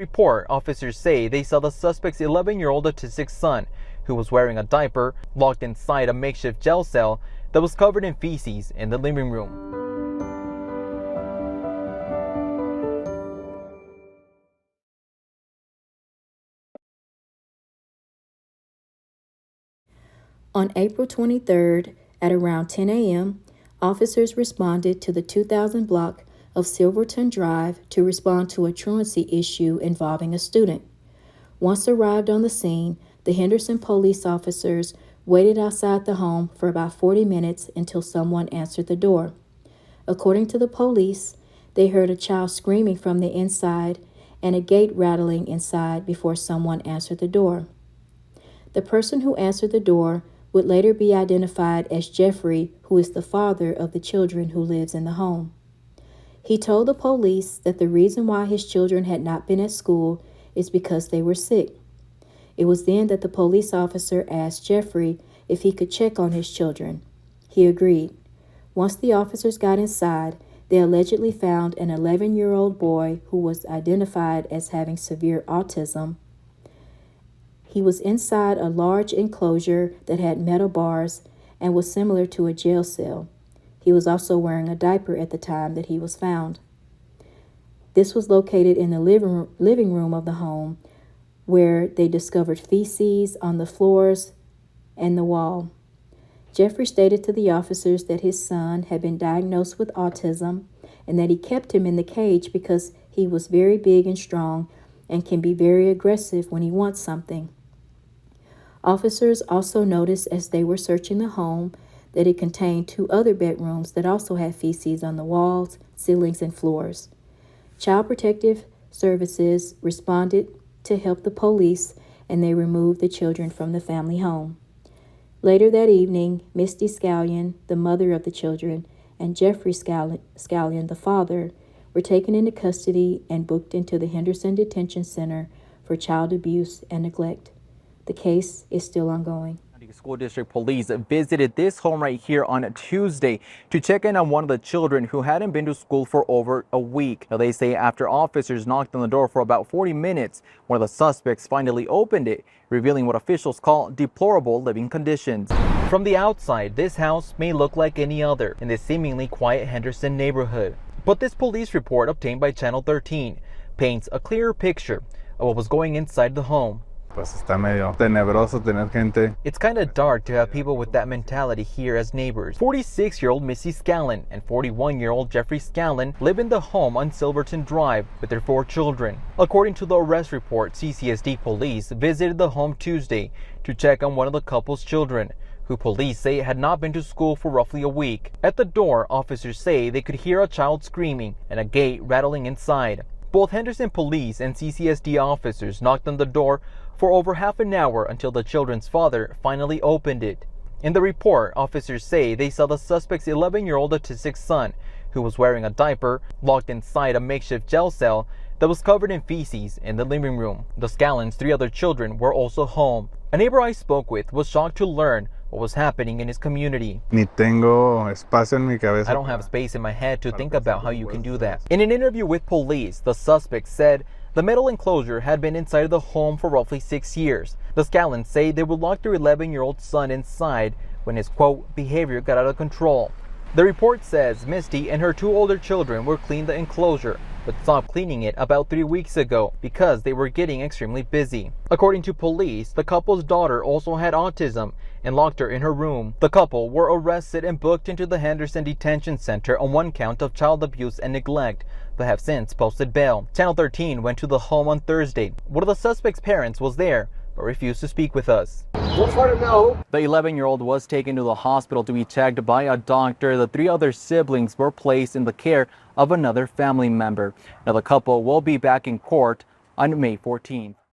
Report, officers say they saw the suspect's 11-year-old autistic son, who was wearing a diaper, locked inside a makeshift jail cell that was covered in feces in the living room. On April 23rd, at around 10 a.m., officers responded to the 2000 block of Silverton Drive to respond to a truancy issue involving a student. Once arrived on the scene, the Henderson police officers waited outside the home for about 40 minutes until someone answered the door. According to the police, they heard a child screaming from the inside and a gate rattling inside before someone answered the door. The person who answered the door would later be identified as Jeffrey, who is the father of the children who lives in the home. He told the police that the reason why his children had not been at school is because they were sick. It was then that the police officer asked Jeffrey if he could check on his children. He agreed. Once the officers got inside, they allegedly found an 11-year-old boy who was identified as having severe autism. He was inside a large enclosure that had metal bars and was similar to a jail cell. He was also wearing a diaper at the time that he was found. This was located in the living room of the home, where they discovered feces on the floors and the wall. Jeffrey stated to the officers that his son had been diagnosed with autism and that he kept him in the cage because he was very big and strong and can be very aggressive when he wants something. Officers also noticed as they were searching the home that it contained 2 other bedrooms that also had feces on the walls, ceilings, and floors. Child Protective Services responded to help the police, and they removed the children from the family home. Later that evening, Misty Scallion, the mother of the children, and Jeffrey Scallion, the father, were taken into custody and booked into the Henderson Detention Center for child abuse and neglect. The case is still ongoing. School District Police visited this home right here on Tuesday to check in on one of the children who hadn't been to school for over a week. Now, they say after officers knocked on the door for about 40 minutes, one of the suspects finally opened it, revealing what officials call deplorable living conditions. From the outside, this house may look like any other in this seemingly quiet Henderson neighborhood. But this police report obtained by Channel 13 paints a clearer picture of what was going inside the home. Pues está medio tenebroso tener gente. It's kind of dark to have people with that mentality here as neighbors. 46-year-old Missy Scallon and 41-year-old Jeffrey Scallon live in the home on Silverton Drive with their 4 children. According to the arrest report, CCSD police visited the home Tuesday to check on one of the couple's children, who police say had not been to school for roughly a week. At the door, officers say they could hear a child screaming and a gate rattling inside. Both Henderson police and CCSD officers knocked on the door for over half an hour until the children's father finally opened it. In the report, officers say they saw the suspect's 11-year-old autistic son, who was wearing a diaper, locked inside a makeshift jail cell that was covered in feces in the living room. The Scallons' 3 other children were also home. A neighbor I spoke with was shocked to learn what was happening in his community. Ni tengo espacio en mi cabeza. I don't have space in my head to think about how you can do that. In an interview with police, the suspect said the metal enclosure had been inside of the home for roughly 6 years. The Scallons say they would lock their 11-year-old son inside when his, quote, behavior got out of control. The report says Misty and her 2 older children were cleaned the enclosure, but stopped cleaning it about 3 weeks ago because they were getting extremely busy. According to police, the couple's daughter also had autism and locked her in her room. The couple were arrested and booked into the Henderson Detention Center on 1 count of child abuse and neglect, but have since posted bail. Channel 13 went to the home on Thursday. One of the suspect's parents was there, but refused to speak with us. The 11-year-old was taken to the hospital to be checked by a doctor. The 3 other siblings were placed in the care of another family member. Now, the couple will be back in court on May 14th.